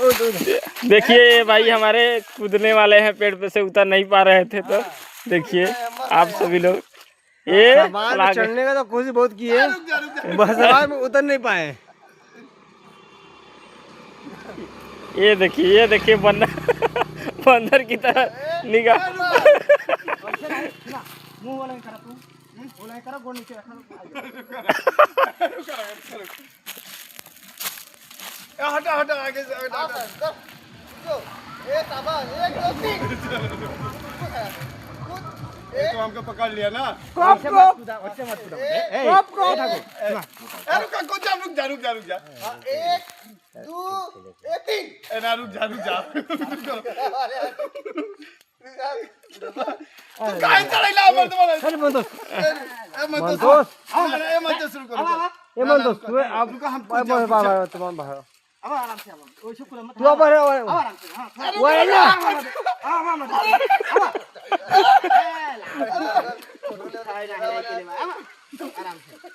देखिए भाई हमारे कूदने वाले हैं, पेड़ पे से उतर नहीं पा रहे थे, तो देखिए आप सभी लोग ये चढ़ने का तो कोशिश बहुत की है, बस सवाल में उतर नहीं पाए। ये देखिए बंदर बंदर की तरह निगाह। हटा हटा आगे से हटा। तो हमको पकड़ लिया ना। रुक जा। 1 2 3 ना रुक जा। तू काय चढायला आवर तुम्हाला? चल मंदोस शुरू करू। ये मंदोस तू आप हम बाबा तुम्हारा बाहर अब आराम से तू अब आराम से वो है ना आराम से